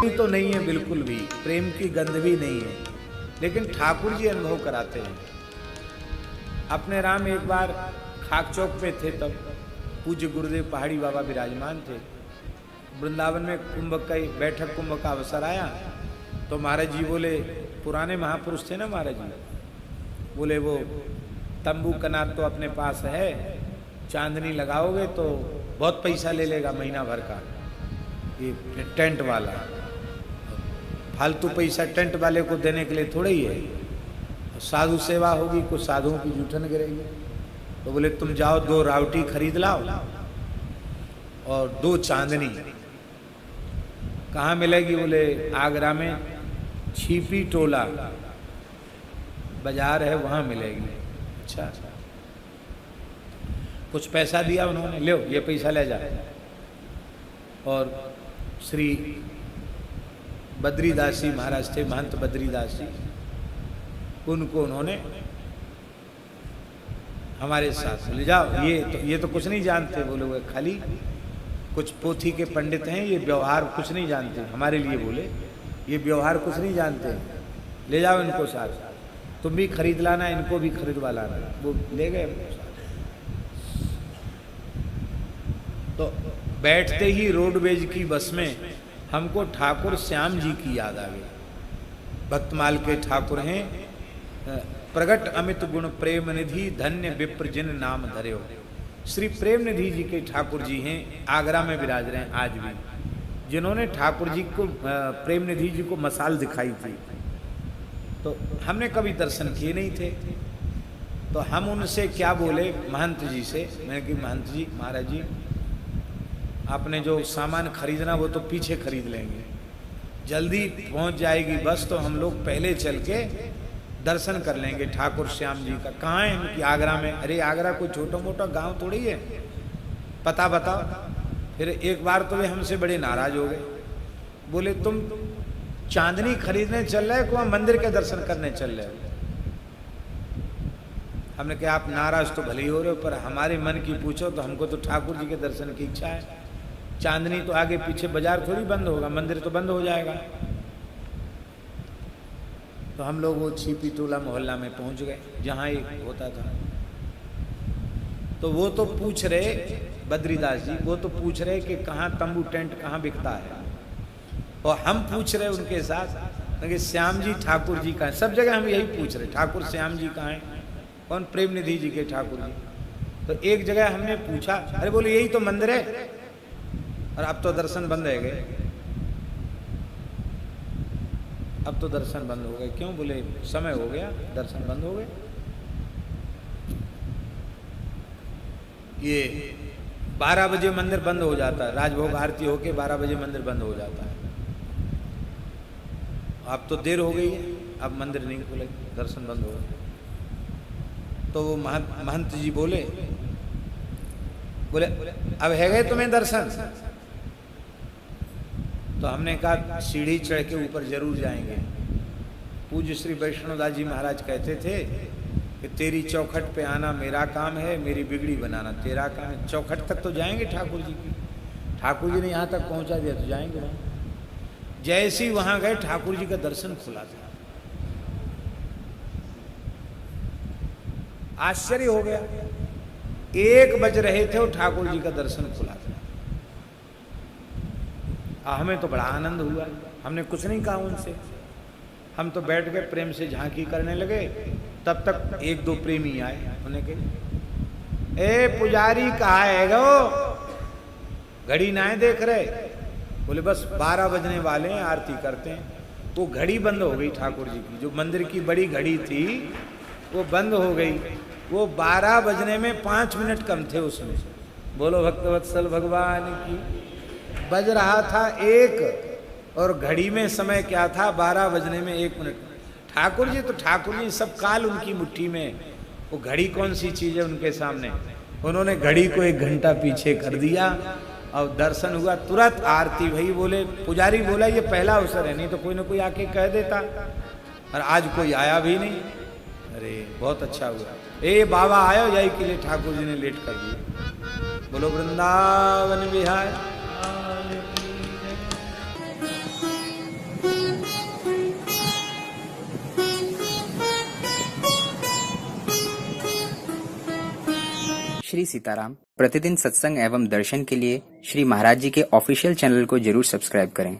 Quality तो नहीं है बिल्कुल भी, प्रेम की गंध भी नहीं है, लेकिन ठाकुर जी अनुभव कराते हैं। अपने राम एक बार खाक चौक पे थे, तब पूज्य गुरुदेव पहाड़ी बाबा विराजमान थे। वृंदावन में कुंभ का बैठक, कुंभ का अवसर आया तो महाराज जी बोले, पुराने महापुरुष थे ना महाराज जी, बोले वो तंबू कनात तो अपने पास है, चांदनी लगाओगे तो बहुत पैसा ले लेगा महीना भर का, ये टेंट वाला। फालतू पैसा टेंट वाले को देने के लिए थोड़ा ही है, साधु सेवा होगी, कुछ साधुओं की जूठन गिरेगी। तो बोले तुम जाओ 2 रावटी खरीद लाओ और 2 चांदनी। कहाँ मिलेगी? बोले आगरा में छिपी टोला बाजार है, वहां मिलेगी। अच्छा, कुछ पैसा दिया उन्होंने, लो ये पैसा ले जा। और श्री बद्रीदास जी महाराज थे, महंत बद्रीदास जी, उनको उन्होंने हमारे साथ ले जाओ, ये तो कुछ नहीं जानते। बोले वो खाली कुछ पोथी के पंडित हैं, ये व्यवहार कुछ नहीं जानते, हमारे लिए बोले ये व्यवहार कुछ नहीं जानते, ले जाओ इनको साथ, तुम भी खरीद लाना, इनको भी खरीदवा लाना। वो ले गए हमको साथ। तो बैठते ही रोडवेज की बस में हमको ठाकुर श्याम जी की याद आ गई। भक्तमाल के ठाकुर हैं, प्रगट अमित गुण प्रेम निधि, धन्य विप्र जिन नाम धर्यो। श्री प्रेम निधि जी के ठाकुर जी हैं, आगरा में विराज रहे हैं आज भी, जिन्होंने ठाकुर जी को, प्रेम निधि जी को मसाल दिखाई थी। तो हमने कभी दर्शन किए नहीं थे, तो हम उनसे क्या बोले, महंत जी से, मैंने कि महंत जी, महाराज जी आपने जो सामान खरीदना वो तो पीछे खरीद लेंगे, जल्दी पहुंच जाएगी बस, तो हम लोग पहले चल के दर्शन कर लेंगे ठाकुर श्याम जी का। कहाँ है इनकी? आगरा में। अरे आगरा कोई छोटा मोटा गांव थोड़ी है, पता बताओ। फिर एक बार तो वे हमसे बड़े नाराज हो गए, बोले तुम चांदनी खरीदने चल रहे हो, मंदिर के दर्शन करने चल रहे हो। हमने कहा आप नाराज तो भले ही हो रहे हो, पर हमारे मन की पूछो तो हमको तो ठाकुर जी के दर्शन की इच्छा है। चांदनी तो आगे पीछे बाजार थोड़ी बंद होगा, मंदिर तो बंद हो जाएगा। तो हम लोग वो छिपी टोला मोहल्ला में पहुंच गए जहाँ एक होता था। तो वो तो पूछ रहे, बद्रीदास जी वो तो पूछ रहे कि कहाँ तंबू टेंट कहाँ बिकता है, और हम पूछ रहे उनके साथ कि श्याम जी ठाकुर जी कहाँ है। सब जगह हम यही पूछ रहे, ठाकुर श्याम जी कहाँ हैं? कौन? प्रेम निधि जी के ठाकुर जी। तो एक जगह हमने पूछा, अरे बोले यही तो मंदिर है, और अब तो दर्शन बंद है गए, अब तो दर्शन बंद हो गए। क्यों? बोले समय हो गया, दर्शन बंद हो गए। ये 12 बजे मंदिर बंद हो जाता है, राजभोग आरती होके 12 बजे मंदिर बंद हो जाता है। अब तो देर हो गई है, अब मंदिर नहीं खुले, दर्शन बंद हो गए। तो वो महंत जी बोले अब है गए तुम्हें दर्शन? तो हमने कहा सीढ़ी चढ़ के ऊपर जरूर जाएंगे। पूज्य श्री वैष्णोदास जी महाराज कहते थे कि तेरी चौखट पे आना मेरा काम है, मेरी बिगड़ी बनाना तेरा काम है। चौखट तक तो जाएंगे ठाकुर जी की, ठाकुर जी ने यहाँ तक पहुँचा दिया तो जाएंगे वहाँ। जैसे ही वहाँ गए ठाकुर जी का दर्शन खुला था, आश्चर्य हो गया। 1 बज रहे थे और ठाकुर जी का दर्शन खुला था। हमें तो बड़ा आनंद हुआ, हमने कुछ नहीं कहा उनसे, हम तो बैठ गए प्रेम से झांकी करने लगे। तब तक 1-2 प्रेमी आए, उन्हें कहे ए पुजारी कहाँ है गो, घड़ी ना देख रहे? बोले बस 12 बजने वाले हैं, आरती करते हैं। वो घड़ी बंद हो गई ठाकुर जी की, जो मंदिर की बड़ी घड़ी थी वो बंद हो गई। वो 12 बजने में 5 मिनट कम थे उसमें। बोलो भक्तवत्सल भगवान की। बज रहा था 1 और घड़ी में समय क्या था? 12 बजने में 1 मिनट। ठाकुर जी तो ठाकुर जी, सब काल उनकी मुट्ठी में, वो घड़ी कौन सी चीज है उनके सामने। उन्होंने घड़ी को 1 घंटा पीछे कर दिया और दर्शन हुआ, तुरंत आरती भई। बोले पुजारी बोला ये पहला अवसर है, नहीं तो कोई ना कोई आके कह देता, और आज कोई आया भी नहीं। अरे बहुत अच्छा हुआ, ए बाबा आयो, यही के लिए ठाकुर जी ने लेट कर दिया। बोलो वृंदावन विहार। श्री सीताराम। प्रतिदिन सत्संग एवं दर्शन के लिए श्री महाराज जी के ऑफिशियल चैनल को जरूर सब्सक्राइब करें।